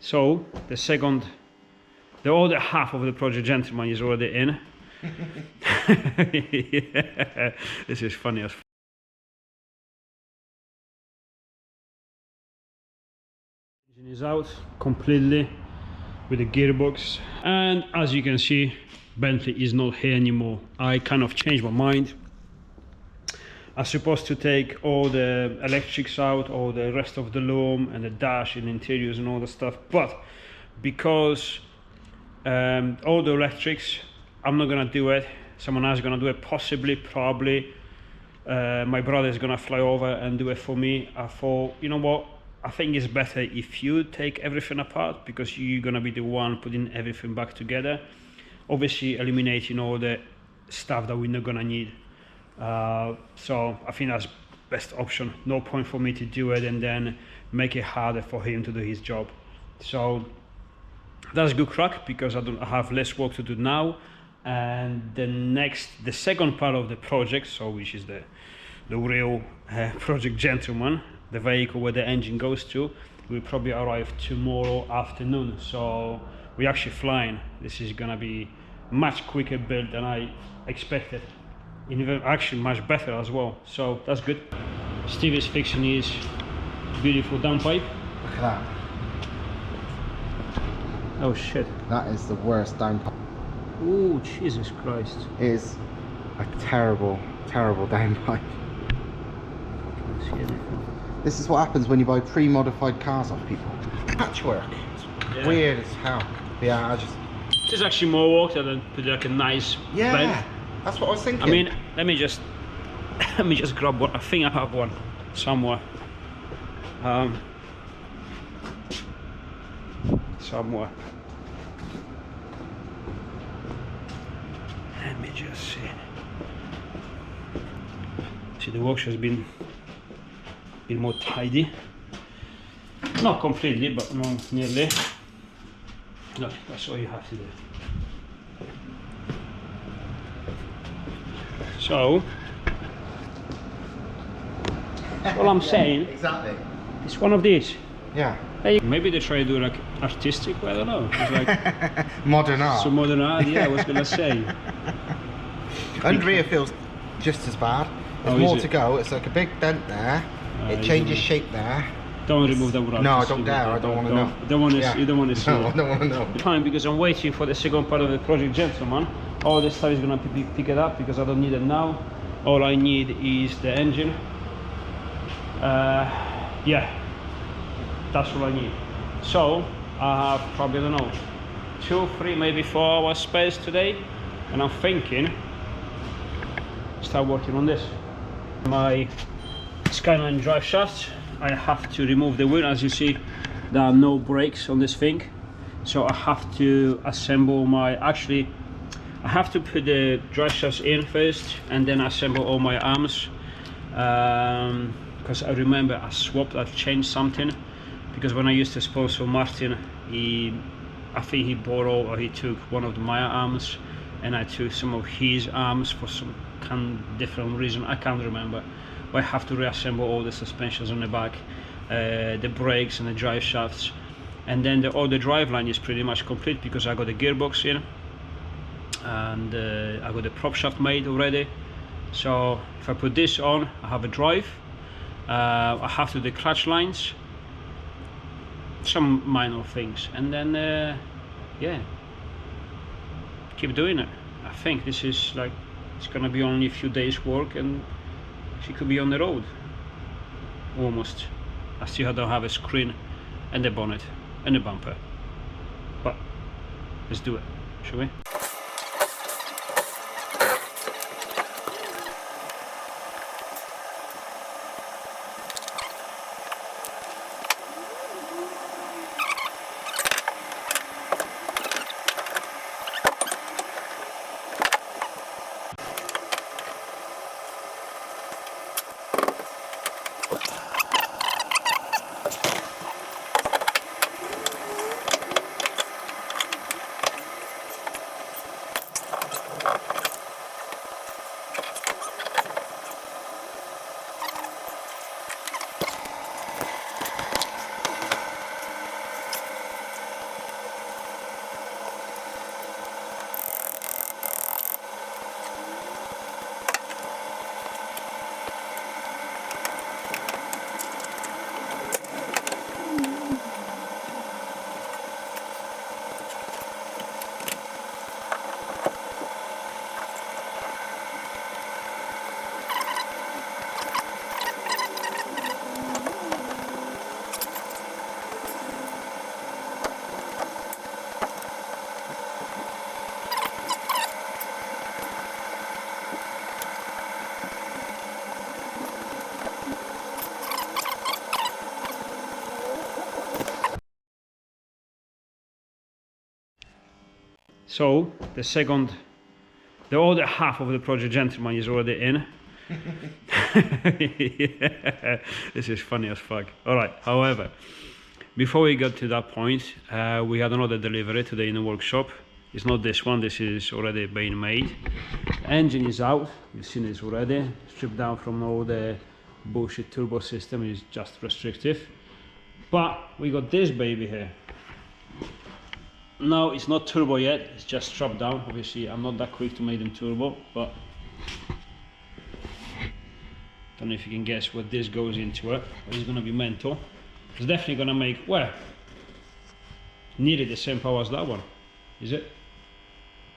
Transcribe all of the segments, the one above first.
So the other half of the project gentleman is already in. Yeah, this is funny as engine is out completely with the gearbox, and as you can see, Bentley is not here anymore. I kind of changed my mind. I'm supposed to take all the electrics out, all the rest of the loom and the dash and interiors and all the stuff, but because all the electrics, I'm not gonna do it. Someone else is gonna do it, possibly, probably. My brother is gonna fly over and do it for me. I thought, you know what? I think it's better if you take everything apart, because you're gonna be the one putting everything back together. Obviously, eliminating all the stuff that we're not gonna need. So I think that's best option. No point for me to do it and then make it harder for him to do his job. So that's good crack, because I have less work to do now. And the second part of the project, so which is the real project gentleman, the vehicle where the engine goes to, will probably arrive tomorrow afternoon. So we're actually flying. This is gonna be much quicker build than I expected. Even actually much better as well. So that's good. Steve is fixing his beautiful downpipe. Look at that. Oh shit. That is the worst downpipe. Oh Jesus Christ. It is a terrible, terrible downpipe. Can't see anything. This is what happens when you buy pre-modified cars off people. Patchwork. It's weird as hell. Yeah, There's actually more work than put like a nice bed. That's what I was thinking. I mean, let me just grab one. I think I have one somewhere. Somewhere. Let me just see. See, the workshop's been more tidy. Not completely, but no, nearly. No, that's all you have to do. So, all I'm saying, exactly. it's one of these. Yeah. Hey, maybe they try to do like artistic, I don't know. It's like modern art. So modern art, yeah, I was gonna say. Under feels just as bad. There's more to go. It's like a big dent there. It changes shape there. Don't remove the wrap. No, I don't dare. I don't want to know. You don't want to see. No, I don't want to know. Fine, because I'm waiting for the second part of the project, gentlemen. All this stuff is gonna pick it up because I don't need it now. All I need is the engine. Yeah, that's all I need. So I have probably, I don't know, 2, 3, maybe 4 hours space today, and I'm thinking start working on this. My Skyline drive shaft, I have to remove the wheel. As you see, there are no brakes on this thing, so I have to assemble I have to put the drive shafts in first and then assemble all my arms, because I remember I've changed something, because when I used to sponsor Martin, I think he borrowed or he took one of my arms, and I took some of his arms for some different reason, I can't remember. But I have to reassemble all the suspensions on the back, the brakes and the drive shafts, and then all the drive line is pretty much complete, because I got the gearbox in and I got the prop shaft made already. So if I put this on, I have a drive. I have to do the clutch lines, some minor things, and then yeah, keep doing it. I think this is like, it's gonna be only a few days work and she could be on the road almost. I still don't have a screen and the bonnet and the bumper, but let's do it, shall we? So the other half of the project gentleman is already in. Yeah, this is funny as fuck. All right. However, before we got to that point, we had another delivery today in the workshop. It's not this one. This is already being made. The engine is out. You've seen this already. Stripped down from all the bullshit turbo system. It's just restrictive. But we got this baby here. No, it's not turbo yet. It's just strapped down. Obviously, I'm not that quick to make them turbo, but don't know if you can guess what this goes into it. It's gonna be mental. It's definitely gonna make, well, nearly the same power as that one. Is it?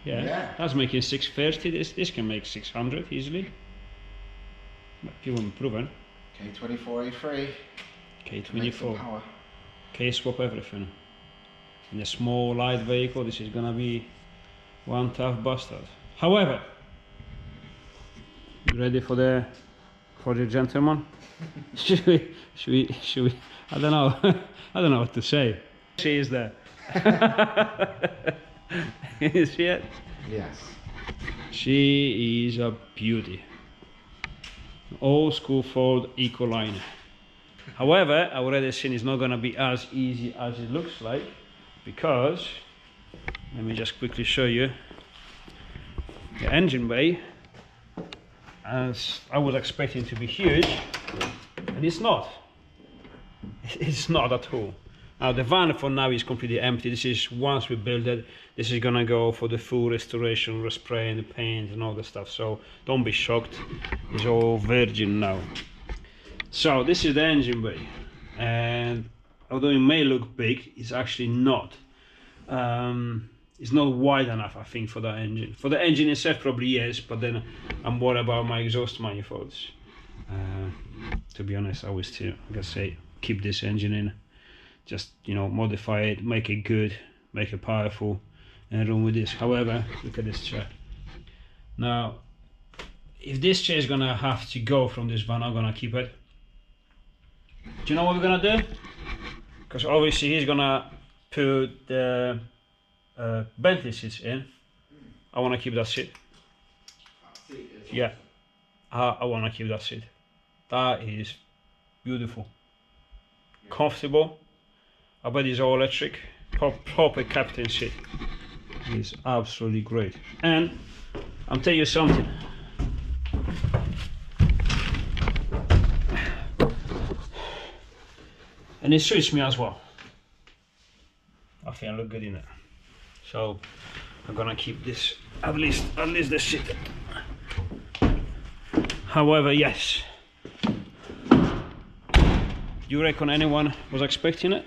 Yeah. That's making 630. This can make 600 easily. But people have proven. K24 A3. K24. K-swap everything. In a small light vehicle, this is gonna be one tough bastard. However, you ready for the gentleman? should we? I don't know. I don't know what to say. She is there. Is she it? Yes. She is a beauty. Old school Ford Ecoline. However, I already seen it's not gonna be as easy as it looks like, because let me just quickly show you the engine bay. As I was expecting to be huge, and it's not. It's not at all. Now the van for now is completely empty. This is, once we build it, this is gonna go for the full restoration, respray and the paint and all the stuff. So don't be shocked. It's all virgin now. So this is the engine bay, and although it may look big, it's actually not. It's not wide enough, I think, for that engine. For the engine itself, probably yes, but then I'm worried about my exhaust manifolds. To be honest, I would still, like I say, keep this engine in. Just, you know, modify it, make it good, make it powerful, and run with this. However, look at this chair. Now, if this chair is gonna have to go from this van, I'm gonna keep it. Do you know what we're gonna do? Because obviously he's gonna put the Bentley seats in. I want to keep that seat. Yeah, I want to keep that seat. That is beautiful, comfortable. I bet it's all electric, proper captain seat. It's absolutely great. And I'll tell you something. And it suits me as well. I think I look good in it. So I'm gonna keep this, at least the seat. However, yes. You reckon anyone was expecting it?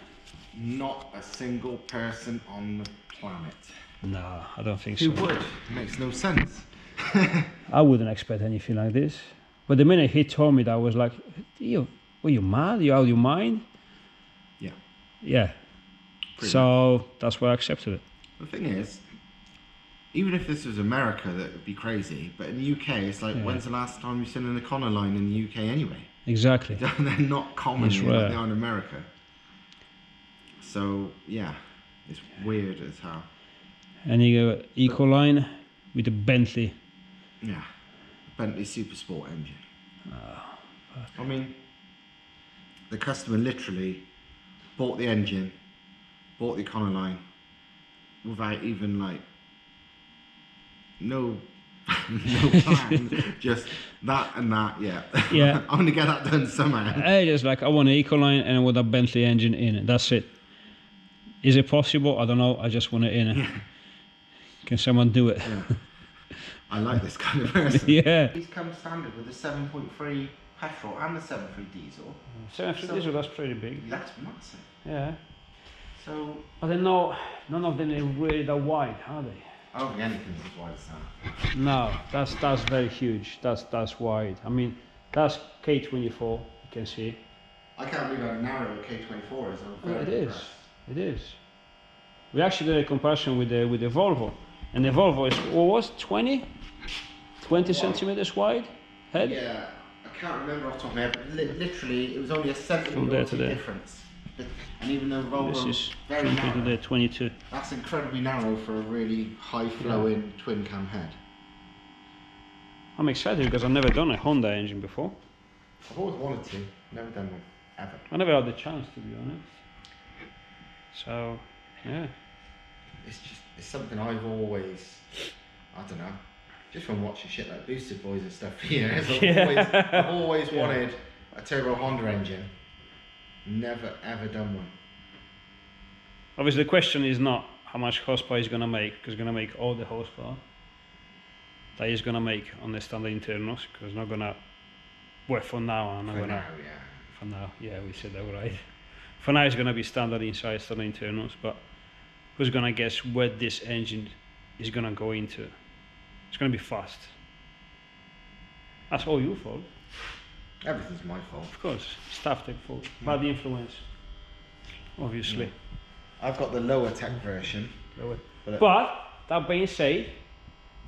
Not a single person on the planet. No, I don't think so. Who would? It makes no sense. I wouldn't expect anything like this. But the minute he told me that, I was like, were you mad? You out of your mind? Yeah. Yeah. So that's why I accepted it. The thing is, even if this was America, that would be crazy. But in the UK, it's like, when's the last time you've seen an Econoline in the UK anyway? Exactly. They're not common here like they are in America. So yeah, it's weird as hell. And you go Ecoline with a Bentley. Yeah, Bentley Super Sport engine. I mean, the customer literally bought the engine, bought the Econoline, without even like no plan, just that and that. Yeah. I'm gonna get that done somehow. I just like, I want an Ecoline and with a Bentley engine in it. That's it. Is it possible? I don't know. I just want it in it. Can someone do it? Yeah. I like this kind of person. Yeah. These come standard with the 7.3 petrol and the 7.3 diesel. 7.3 diesel, that's pretty big. That's massive. Yeah. So. But then no, none of them are really that wide, are they? I don't think anything's as wide as that. No, that's very huge. That's wide. I mean, that's K24. You can see. I can't believe how narrow a K24 is. It is. It is. We actually did a comparison with the Volvo, and the Volvo is what was 20 centimeters wide head. Yeah, I can't remember off the top of my head. But literally, it was only a centimeter difference. And even though Volvo This is very narrow, the 22. that's incredibly narrow for a really high flowing twin cam head. I'm excited because I've never done a Honda engine before. I've always wanted to, never done one, ever. I never had the chance, to be honest. So, yeah. It's something I've always, I don't know, just from watching shit like Boosted Boys and stuff for years, I've always wanted a turbo Honda engine. Never ever done one. Obviously the question is not how much horsepower it's gonna make, because it's gonna make all the horsepower that it's gonna make on the standard internals, because it's not gonna work for now. I'm not gonna. For now, yeah, we said that right. For now, it's gonna be standard inside, standard internals, but who's gonna guess where this engine is gonna go into? It's gonna be fast. That's all your fault. Everything's my fault. Of course, staff take fault. Bad influence, obviously. I've got the lower tech version. But that being said,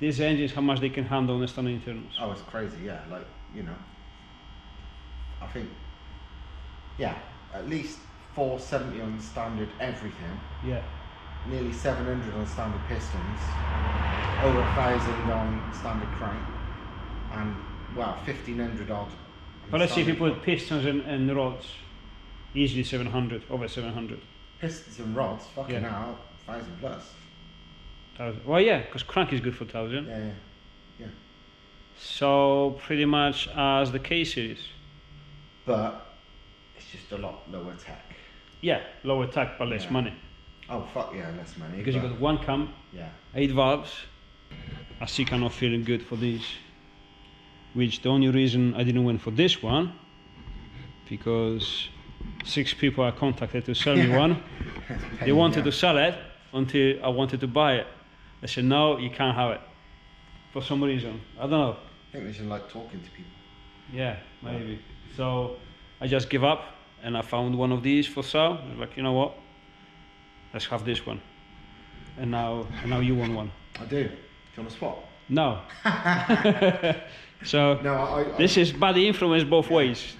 these engines, how much they can handle on the standard internals. Oh, it's crazy, yeah. Like, you know, I think, yeah, at least 470 on standard everything. Yeah. Nearly 700 on standard pistons. Over 1,000 on standard crank. And, well, 1,500 odd. But let's see if you put pistons and rods, easily 700, over 700. Pistons and rods, fucking hell, 1,000 plus. 1,000. Well, yeah, because crank is good for 1,000. Yeah. So pretty much as the K series. But it's just a lot lower tech. Yeah, lower tech but less money. Oh fuck yeah, less money. Because you got one cam, 8 valves. I see kind of feeling good for these. Which the only reason I didn't went for this one, because 6 people I contacted to sell me one. They wanted to sell it until I wanted to buy it. I said no, you can't have it. For some reason, I don't know. I think they should like talking to people. Yeah, maybe. So I just give up and I found one of these for sale. I was like, you know what? Let's have this one. And now you want one. I do. Do you want to swap? No. So no, this is bad influence both ways.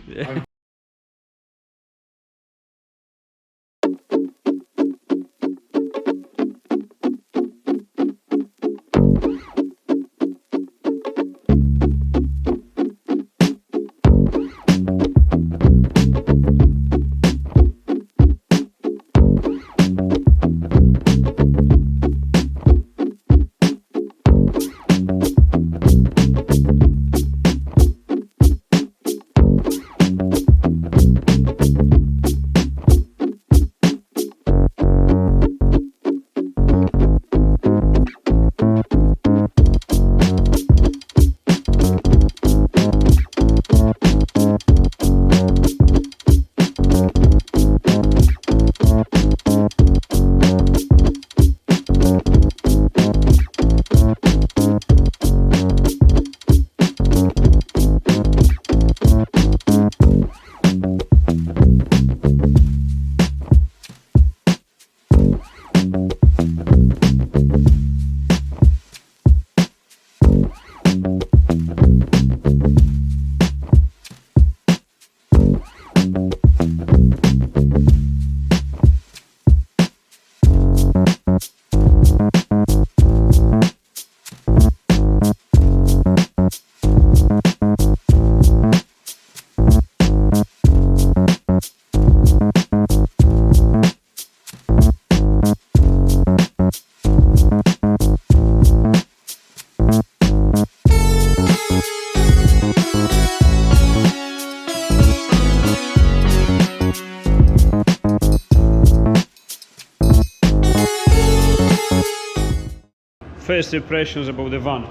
First impressions about the van.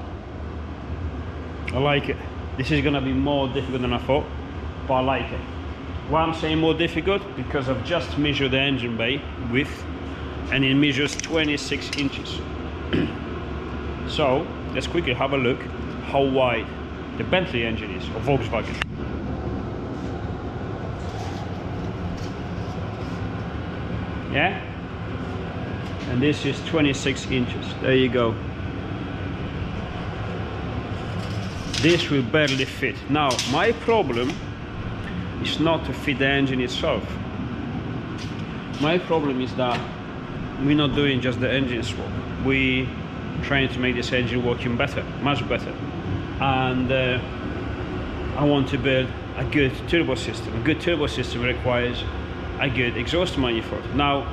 I like it. This is gonna be more difficult than I thought, but I like it. Why I'm saying more difficult? Because I've just measured the engine bay width and it measures 26 inches. So let's quickly have a look how wide the Bentley engine is, or Volkswagen. Yeah? And this is 26 inches. There you go. This will barely fit. Now, my problem is not to fit the engine itself. my problem is that we're not doing just the engine swap. We trying to make this engine working better, much better. And I want to build a good turbo system. A good turbo system requires a good exhaust manifold. Now,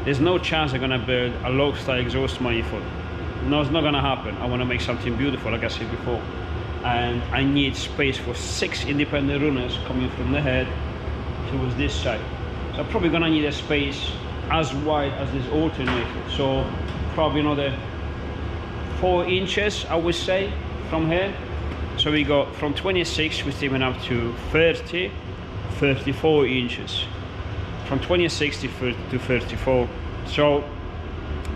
there's no chance I'm gonna build a log style exhaust manifold. No, it's not gonna happen. I wanna make something beautiful, like I said before. And I need space for 6 independent runners coming from the head towards this side. So I'm probably gonna need a space as wide as this alternator. So probably another 4 inches, I would say, from here. So we got from 26, we're steaming up to 30, 34 inches. From 26 to 34. So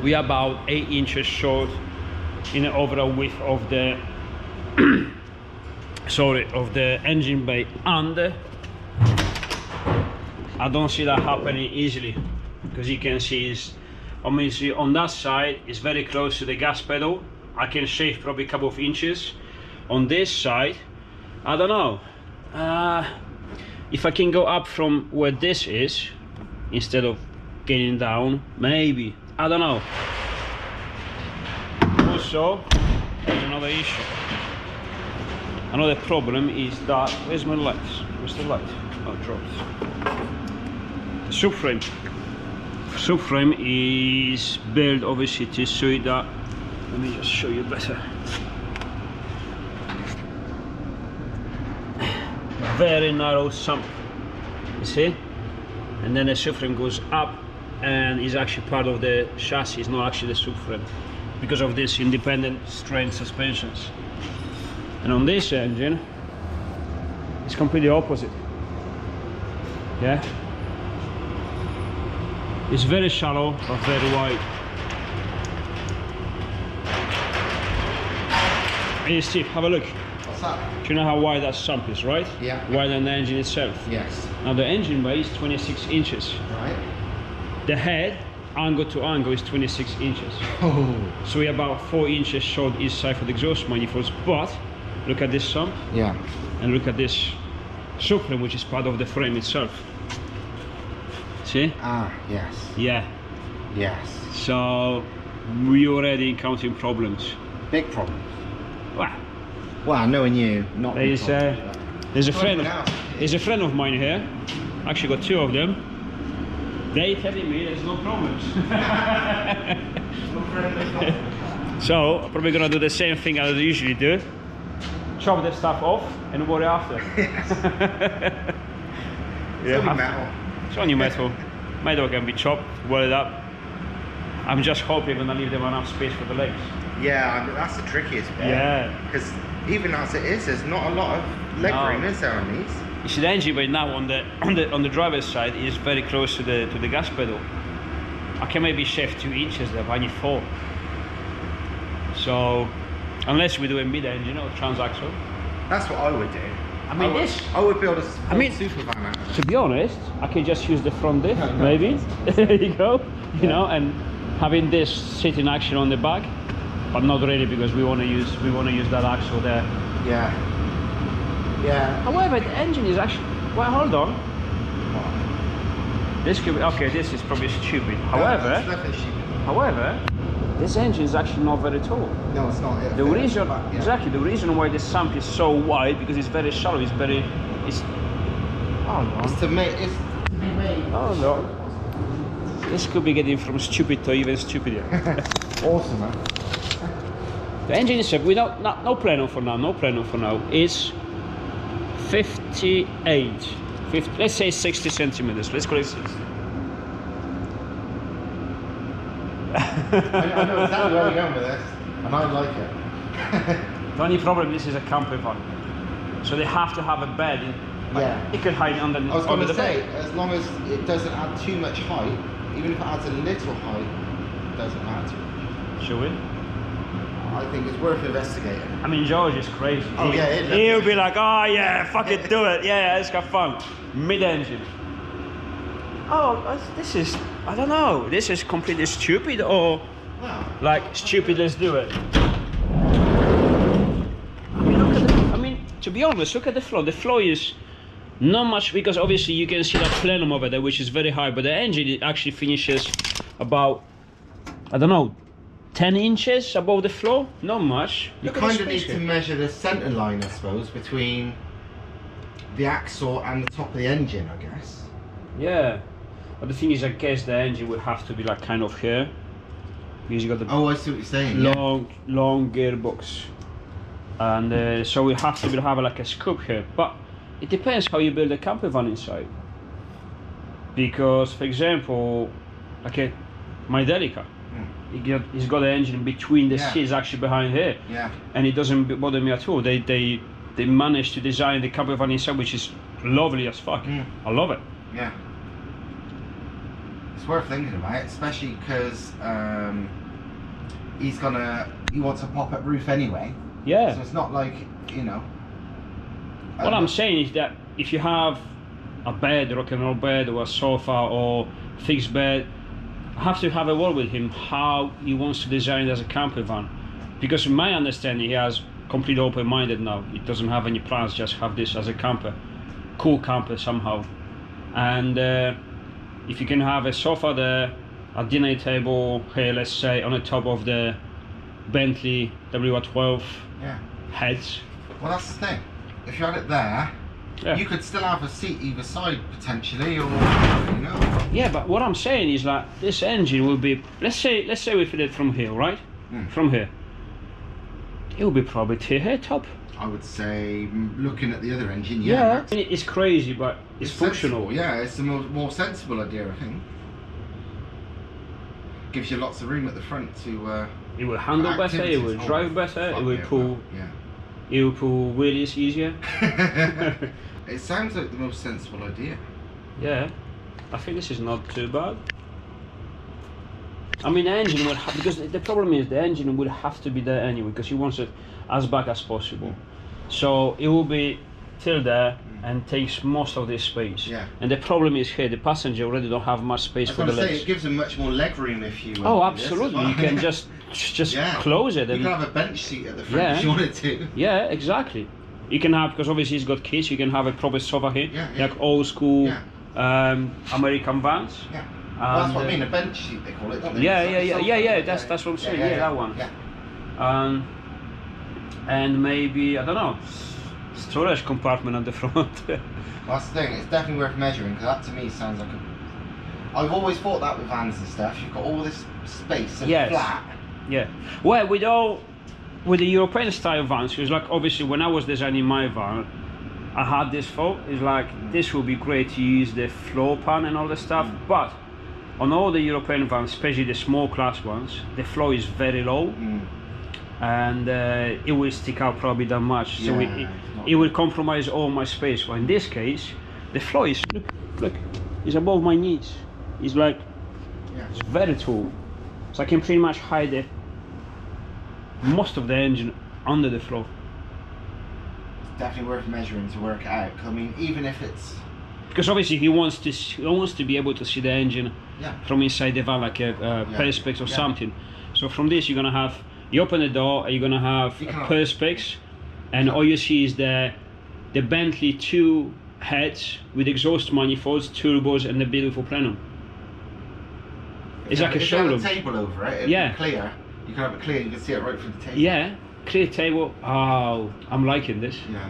we are about 8 inches short in the overall width of the of the engine bay, and I don't see that happening easily, because you can see is obviously on that side is very close to the gas pedal. I can shave probably a couple of inches. On this side, I don't know if I can go up from where this is instead of getting down, maybe, I don't know. Also, there's another issue. Another problem is that, where's my lights? Where's the light? Oh, it dropped. The subframe. Subframe is built obviously to suit that. Let me just show you better. Very narrow sump, you see? And then the subframe goes up and is actually part of the chassis, it's not actually the subframe, because of this independent strain suspensions. And on this engine, it's completely opposite. Yeah? It's very shallow but very wide. Hey Steve, have a look. What's that? Do you know how wide that sump is, right? Yeah. Wider than the engine itself. Yes. Now the engine bay is 26 inches. Right. The head, angle to angle, is 26 inches. Oh. So we're about 4 inches short each side for the exhaust manifolds. But look at this sump. Yeah. And look at this subframe, which is part of the frame itself. See? Ah, yes. Yeah. Yes. So we already encountering problems. Big problem. Wow. Well, knowing you, not big There's problem. there's a friend of mine here. Actually got 2 of them. They telling me there's no problems. So I'm probably gonna do the same thing as I usually do. Chop the stuff off and worry after. It's only metal. It's only metal. Metal can be chopped, welded up. I'm just hoping I'm gonna leave them enough space for the legs. Yeah, that's the trickiest bit. Yeah. Because even as it is, there's not a lot of leg room, is there, on these? You see the engine bay now on the driver's side is very close to the gas pedal. I can maybe shave 2 inches there, but I need 4. So unless we do a mid-engine or transaxle. That's what I would do. I mean, I would build a Supervan out of it. To be honest, I can just use the front diff, maybe. There you go. You know, and having this sitting action on the back, but not really, because we want to use that axle there. Yeah. Yeah. However, the engine is actually. Well, hold on. This could be okay. This is probably stupid. However, it's definitely stupid. However, this engine is actually not very tall. No, it's not. The reason, exactly, the reason why the sump is so wide, because it's very shallow. It's very. It's. Oh no. It's to be made. Oh no. This could be getting from stupid to even stupider. Awesome, man. The engine itself, without no plano for now. No plano for now. Is 58. 50, let's say 60 centimeters. Let's call it 60. I know exactly where we're going with this, and I like it. The only problem, this is a camper van, so they have to have a bed. Yeah. It could hide under. I was going to say, bed. as long as it doesn't add too much height, even if it adds a little height, it doesn't matter too much. Should we? I think it's worth investigating. I mean, George is crazy. Oh yeah, he'll be like, oh yeah, fuck it, do it. Yeah, let's have fun. Mid-engine. Oh, this is, I don't know. This is completely stupid, or like stupid. Let's do it. I mean, look at the, I mean, to be honest, look at the floor. The floor is Not much, because obviously you can see that plenum over there, which is very high, but the engine it actually finishes about, I don't know, 10 inches above the floor. Not much. You kind of need to measure the centre line, I suppose, between the axle and the top of the engine, I guess. Yeah, but the thing is, I guess the engine would have to be like kind of here, because you got the Oh, I see what you're saying. long gearbox, and so we have to have like a scoop here. But it depends how you build a camper van inside. Because, for example, okay, my Delica, he's got the engine between the seats, actually behind here, and it doesn't bother me at all. They managed to design the camper van inside, which is lovely as fuck. I love it. Yeah, it's worth thinking about, especially because he wants a pop-up roof anyway. Yeah. So it's not like, you know. What I'm saying is that if you have a bed, rock and roll bed, or a sofa, or fixed bed, I have to have a word with him how he wants to design it as a camper van. Because in my understanding, he has complete open-minded now. He doesn't have any plans, just have this as a camper, cool camper somehow. And if you can have a sofa there, a dinner table here, let's say, on the top of the Bentley WR12 heads. Well, that's the thing. If you had it there, you could still have a seat either side potentially, or you know. Yeah, but what I'm saying is like this engine will be, let's say we fit it from here, right? From here, it will be probably here top. I would say, looking at the other engine, I mean, it's crazy, but it's functional. Sensible. Yeah, it's a more sensible idea, I think. Gives you lots of room at the front to. It will handle better. It will drive better. It will pull. It will pull wheelies easier. It sounds like the most sensible idea. Yeah, I think this is not too bad. I mean, the engine will have, because the problem is the engine will have to be there anyway, because he wants it as back as possible. So it will be till there and takes most of this space. Yeah. And the problem is here, the passenger already don't have much space for the legs. It gives them much more leg room if you. Oh, absolutely! You can just close it. You can have a bench seat at the front if you wanted to. Yeah, exactly. You can have, because obviously he's got kids. You can have a proper sofa here, like old school American vans. Yeah. Well, that's what I mean. A bench seat they call it, don't they? Yeah. That's what I'm saying. Yeah, that one. Yeah. And maybe, I don't know, storage compartment at the front. Well, that's the thing. It's definitely worth measuring, because that to me sounds like a. I've always thought that with vans and stuff. You've got all this space so flat. Yeah. Well, with the European style vans, because like obviously when I was designing my van, I had this thought. It's like this would be great to use the floor pan and all the stuff, but on all the European vans, especially the small class ones, the floor is very low. And it will stick out probably that much, so it will compromise all my space. Well, in this case, the floor is look, it's above my knees. It's like it's very tall, so I can pretty much hide most of the engine under the floor. It's definitely worth measuring to work it out. I mean, even if it's because obviously he wants to be able to see the engine from inside the van, like a perspex or something. So from this, you're gonna have. You open the door, and you're gonna have a perspex, and all you see is the Bentley 2 heads with exhaust manifolds, turbos, and the beautiful plenum. It's like a showroom. If you have a table over it, it'll be clear. You can have it clear. You can see it right through the table. Yeah, clear table. Oh, I'm liking this. Yeah.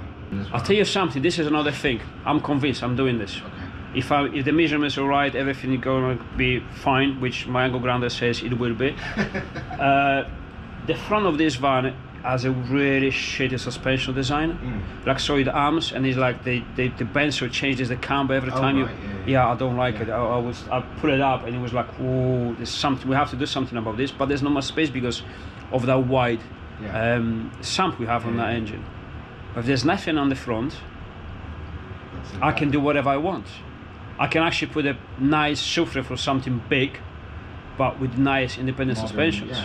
I'll tell you something. This is another thing. I'm convinced. I'm doing this. Okay. If the measurements are right, everything is going to be fine, which my angle grinder says it will be. The front of this van has a really shitty suspension design, like solid arms, and it's like the bend so changes the camber every time I don't like it. I put it up and it was like, oh, there's something, we have to do something about this, but there's not much space because of that wide sump we have on that engine. But if there's nothing on the front, I can do whatever I want. I can actually put a nice subwoofer or something big, but with nice independent suspensions.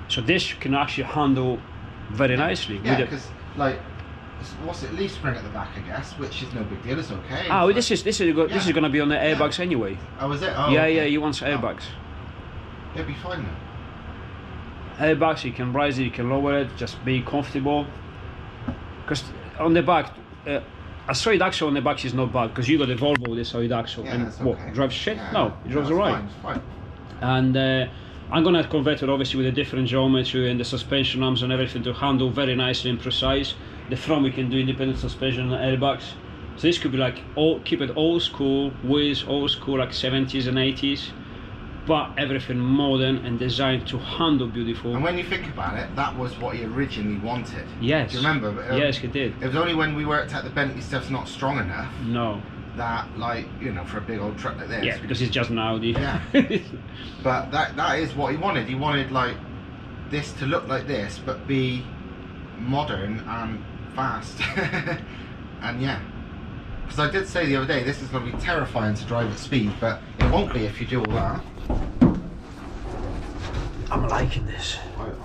So this can actually handle very nicely. Yeah, because like, what's it? Leaf spring at the back, I guess, which is no big deal. It's okay. Oh, like, this is going to be on the airbags anyway. Oh, is it? Oh, yeah, he wants airbags. It'll be fine then. Airbags, you can rise it, you can lower it, just be comfortable. Because on the back, a solid axle on the back is not bad, because you got the Volvo with a solid axle. Yeah, And that's what, okay. drives shit? Yeah. No, it drives alright. It's fine. And I'm gonna convert it obviously with a different geometry and the suspension arms and everything to handle very nicely and precise. The front we can do independent suspension and airbags. So this could be like keep it old school, with old school like 70s and 80s, but everything modern and designed to handle beautiful. And when you think about it, that was what he originally wanted. Yes. Do you remember? Yes, he did. It was only when we worked out the Bentley stuff's not strong enough. No. That, like, you know, for a big old truck like this. Yeah, because it's just an Audi. Yeah. But that is what he wanted. He wanted, like, this to look like this, but be modern and fast. And yeah. Because I did say the other day, this is going to be terrifying to drive at speed, but it won't be if you do all that. I'm liking this. Oh.